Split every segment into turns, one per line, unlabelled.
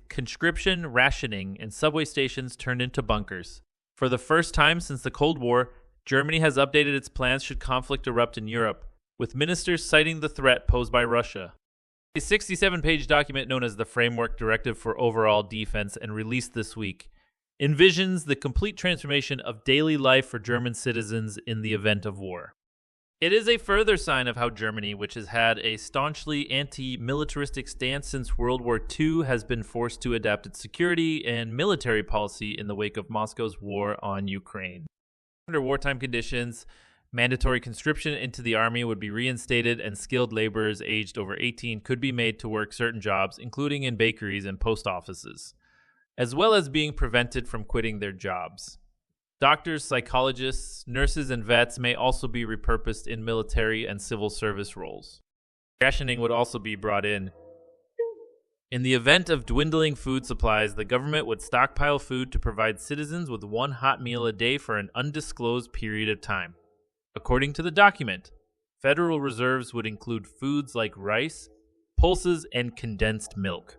Conscription, rationing, and subway stations turned into bunkers. For the first time since the Cold War, Germany has updated its plans should conflict erupt in Europe, with ministers citing the threat posed by Russia. A 67-page document known as the Framework Directive for Overall Defense and released this week envisions the complete transformation of daily life for German citizens in the event of war. It is a further sign of how Germany, which has had a staunchly anti-militaristic stance since World War II, has been forced to adapt its security and military policy in the wake of Moscow's war on Ukraine. Under wartime conditions, mandatory conscription into the army would be reinstated, and skilled laborers aged over 18 could be made to work certain jobs, including in bakeries and post offices, as well as being prevented from quitting their jobs. Doctors, psychologists, nurses, and vets may also be repurposed in military and civil service roles. Rationing would also be brought in. In the event of dwindling food supplies, the government would stockpile food to provide citizens with one hot meal a day for an undisclosed period of time. According to the document, federal reserves would include foods like rice, pulses, and condensed milk.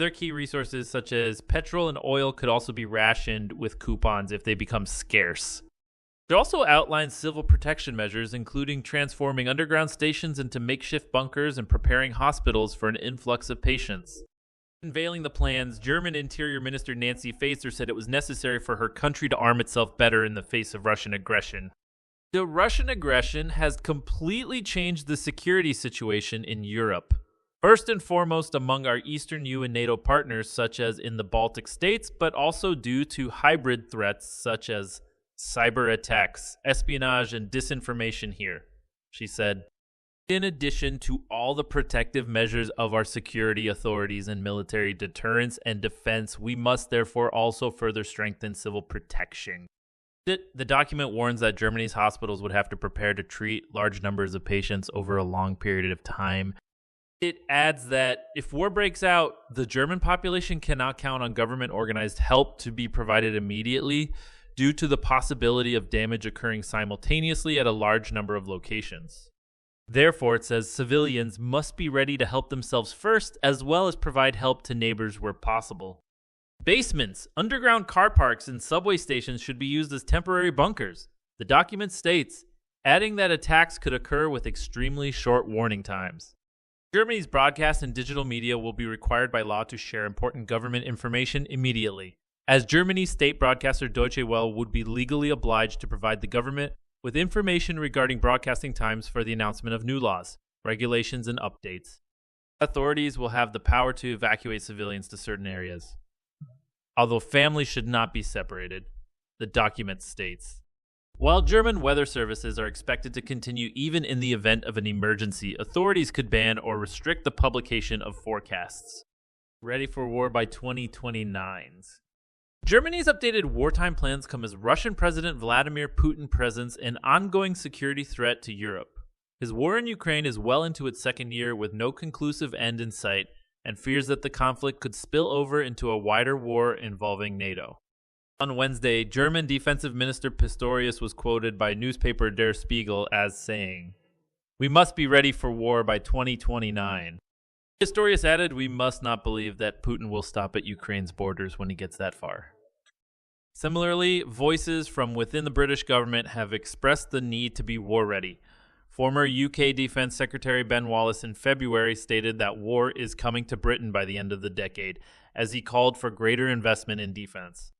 Other key resources such as petrol and oil could also be rationed with coupons if they become scarce. It also outlines civil protection measures, including transforming underground stations into makeshift bunkers and preparing hospitals for an influx of patients. Unveiling the plans, German Interior Minister Nancy Faeser said it was necessary for her country to arm itself better in the face of Russian aggression. The Russian aggression has completely changed the security situation in Europe. First and foremost among our Eastern EU and NATO partners, such as in the Baltic states, but also due to hybrid threats such as cyber attacks, espionage, and disinformation here, she said. In addition to all the protective measures of our security authorities and military deterrence and defense, we must therefore also further strengthen civil protection. The document warns that Germany's hospitals would have to prepare to treat large numbers of patients over a long period of time. It adds that if war breaks out, the German population cannot count on government-organized help to be provided immediately due to the possibility of damage occurring simultaneously at a large number of locations. Therefore, it says civilians must be ready to help themselves first, as well as provide help to neighbors where possible. Basements, underground car parks, and subway stations should be used as temporary bunkers, the document states, adding that attacks could occur with extremely short warning times. Germany's broadcast and digital media will be required by law to share important government information immediately, as Germany's state broadcaster Deutsche Welle would be legally obliged to provide the government with information regarding broadcasting times for the announcement of new laws, regulations, and updates. Authorities will have the power to evacuate civilians to certain areas, although families should not be separated, the document states. While German weather services are expected to continue even in the event of an emergency, authorities could ban or restrict the publication of forecasts. Ready for war by 2029. Germany's updated wartime plans come as Russian President Vladimir Putin presents an ongoing security threat to Europe. His war in Ukraine is well into its second year with no conclusive end in sight, and fears that the conflict could spill over into a wider war involving NATO. On Wednesday, German Defensive Minister Pistorius was quoted by newspaper Der Spiegel as saying, "We must be ready for war by 2029. Pistorius added, "We must not believe that Putin will stop at Ukraine's borders when he gets that far." Similarly, voices from within the British government have expressed the need to be war ready. Former UK Defense Secretary Ben Wallace in February stated that war is coming to Britain by the end of the decade, as he called for greater investment in defense.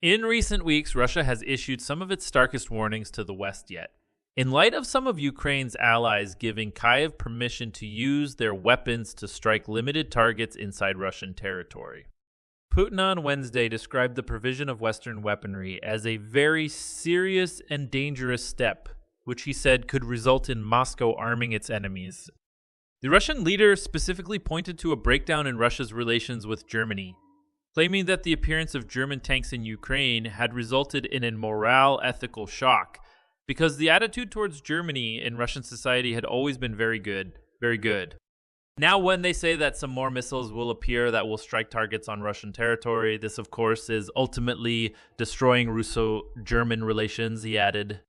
In recent weeks, Russia has issued some of its starkest warnings to the West yet. In light of some of Ukraine's allies giving Kyiv permission to use their weapons to strike limited targets inside Russian territory. Putin on Wednesday described the provision of Western weaponry as a very serious and dangerous step, which he said could result in Moscow arming its enemies. The Russian leader specifically pointed to a breakdown in Russia's relations with Germany, claiming that the appearance of German tanks in Ukraine had resulted in a morale ethical shock, because the attitude towards Germany in Russian society had always been very good, very good. Now when they say that some more missiles will appear that will strike targets on Russian territory, this of course is ultimately destroying Russo-German relations, he added.